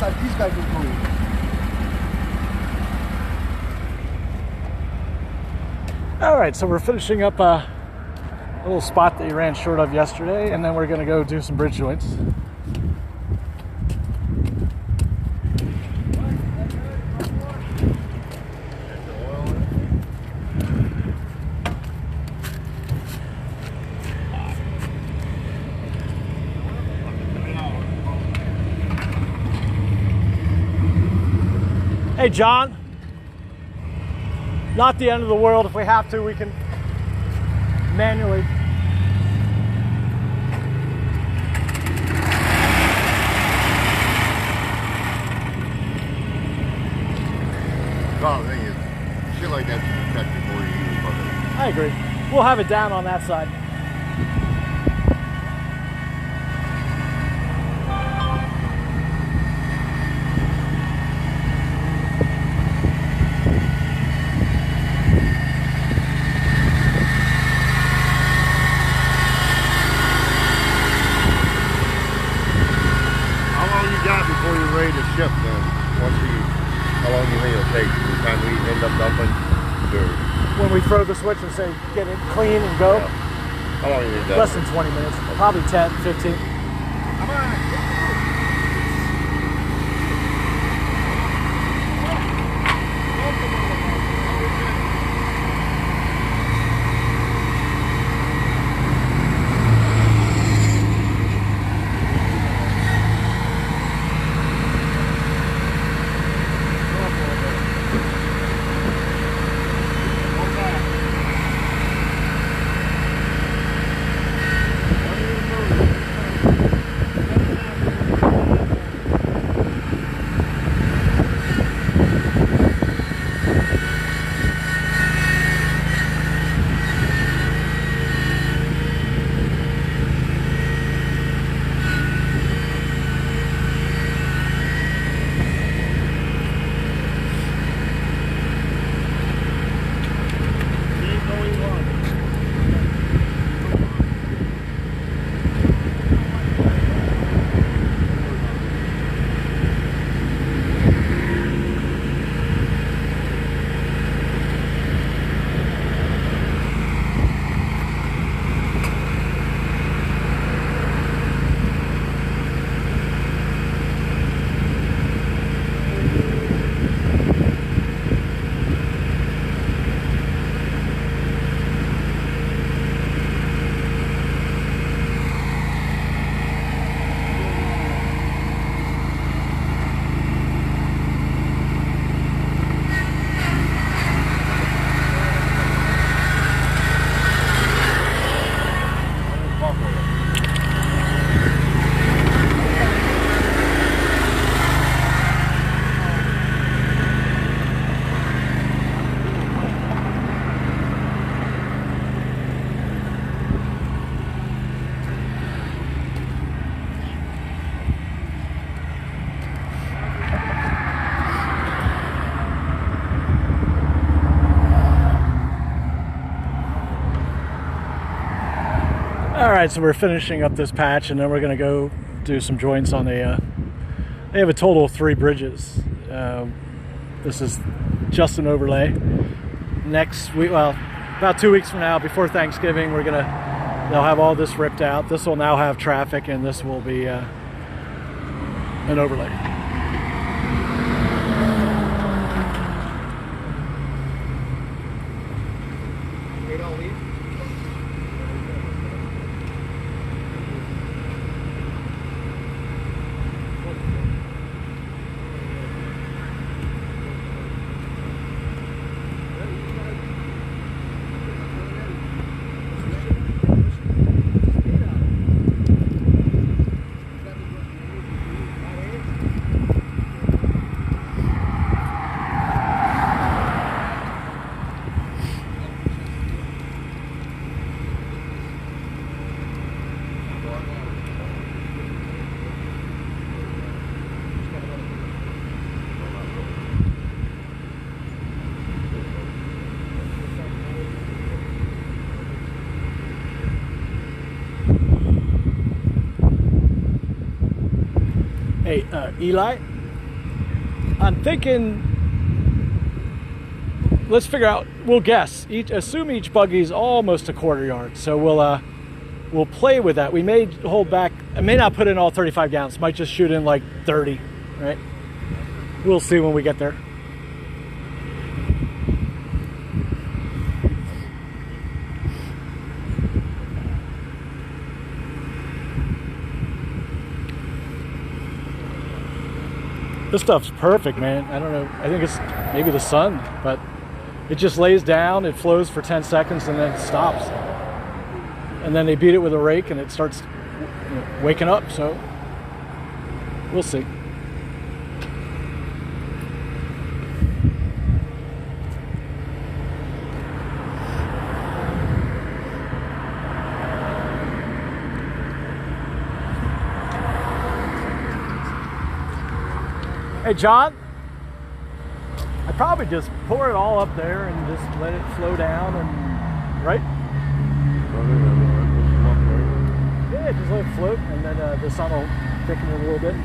that these guys are doing. All right, so we're finishing up a little spot that you ran short of yesterday, and then we're going to go do some bridge joints. Hey, John. Not the end of the world. If we have to, we can manually. The thing is, shit like that should be checked before you even fucking. I agree. We'll have it down on that side. Before you're ready to ship, then how long do you think it'll take from the time we end up dumping to When we throw the switch and say get it clean and go? Yeah. How long do you think that? Less than 20 minutes, probably 10, 15. Come on. All right, so we're finishing up this patch, and then we're going to go do some joints on the. They have a total of 3 bridges. This is just an overlay. Next week, well, about 2 weeks from now, before Thanksgiving, they'll have all this ripped out. This will now have traffic, and this will be an overlay. Hey, Eli, I'm thinking, let's figure out, we'll guess, assume each buggy's almost a 1/4 yard. So we'll play with that. We may hold back, I may not put in all 35 gallons, might just shoot in like 30, right? We'll see when we get there. This stuff's perfect, man. I don't know, I think it's maybe the sun, but it just lays down, it flows for 10 seconds and then it stops. And then they beat it with a rake and it starts, you know, waking up, so we'll see. Hey John, I'd probably just pour it all up there and just let it flow down and, right? Yeah, just let it float and then the sun will thicken it a little bit.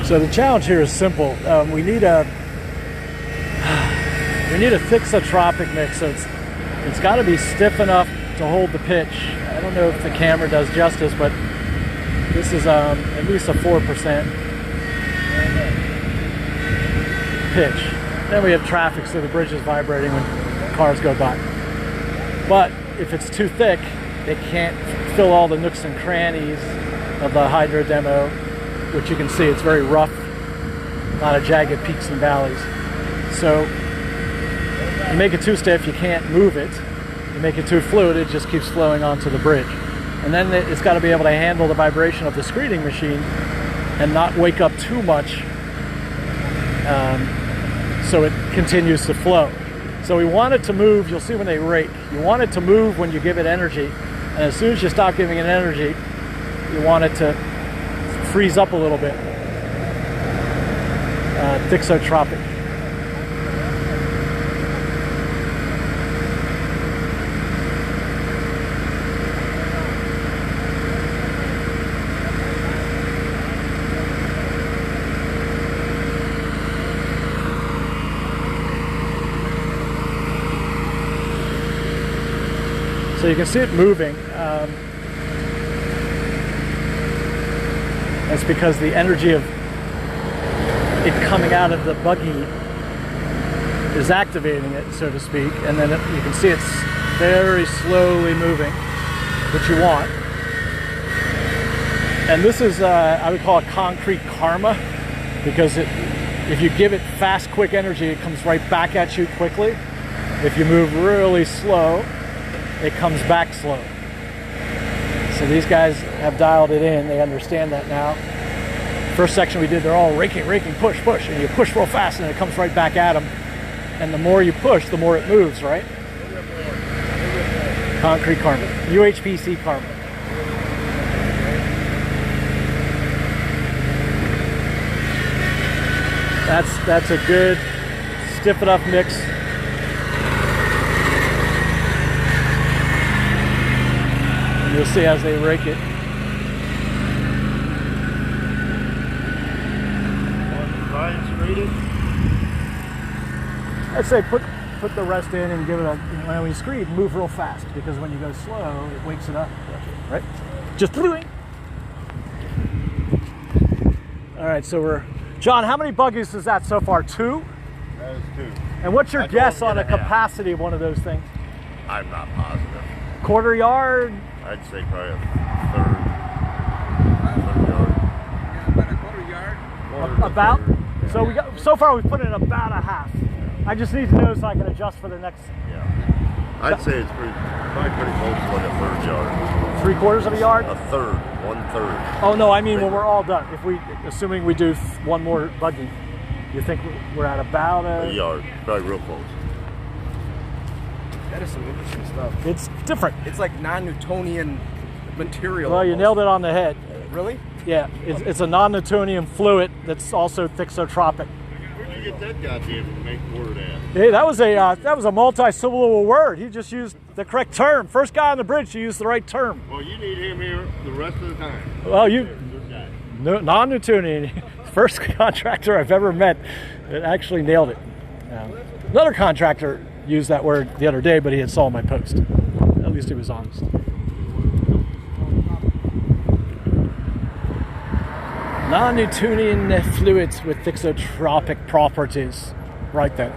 So the challenge here is simple. We need a thixotropic mix, so it's got to be stiff enough to hold the pitch. I don't know if the camera does justice, but this is at least a 4% pitch. Then we have traffic, so the bridge is vibrating when cars go by. But if it's too thick, it can't fill all the nooks and crannies of the hydro demo, which you can see it's very rough, a lot of jagged peaks and valleys. So you make it too stiff, you can't move it. You make it too fluid, it just keeps flowing onto the bridge. And then it's got to be able to handle the vibration of the screeding machine and not wake up too much, so it continues to flow. So we want it to move, you'll see when they rake, you want it to move when you give it energy, and as soon as you stop giving it energy, you want it to freeze up a little bit. Thixotropic. So you can see it moving. That's because the energy of it coming out of the buggy is activating it, so to speak, and then you can see it's very slowly moving, which you want. And this is, I would call it concrete karma, because if you give it fast, quick energy, it comes right back at you quickly. If you move really slow, it comes back slow. So these guys have dialed it in, they understand that now. First section we did, they're all raking, push, and you push real fast and it comes right back at them. And the more you push, the more it moves, right? Concrete karma, UHPC karma. That's a good stiff enough mix. And you'll see as they rake it. Dry and screeded. I'd say put the rest in and give it a, when you screed, move real fast, because when you go slow, it wakes it up. Right? Just doing. All right, so we're, John, how many buggies is that so far? 2? That is 2. And what's your guess on a the capacity of one of those things? I'm not positive. Quarter yard? I'd say probably a third yard. About a quarter yard. About? Yeah. So so far we've put in about a half. I just need to know so I can adjust for the next. Yeah. I'd say it's probably pretty close to like a third yard. 3/4 of a yard? A third, 1/3. Oh no, I mean when we're all done. If assuming we do one more buggy, you think we're at about A yard, probably real close. That is some interesting stuff. It's different. It's like non-Newtonian material. Well, you nailed it on the head. Really? Yeah, it's a non-Newtonian fluid that's also thixotropic. Where'd you get that goddamn make word at? Hey, that was a multi-syllable word. He just used the correct term. First guy on the bridge to use the right term. Well, you need him here the rest of the time. Well, This guy. non-Newtonian, first contractor I've ever met that actually nailed it. Another contractor used that word the other day, but he had saw my post. At least he was honest. Non-Newtonian fluids with thixotropic properties. Right then.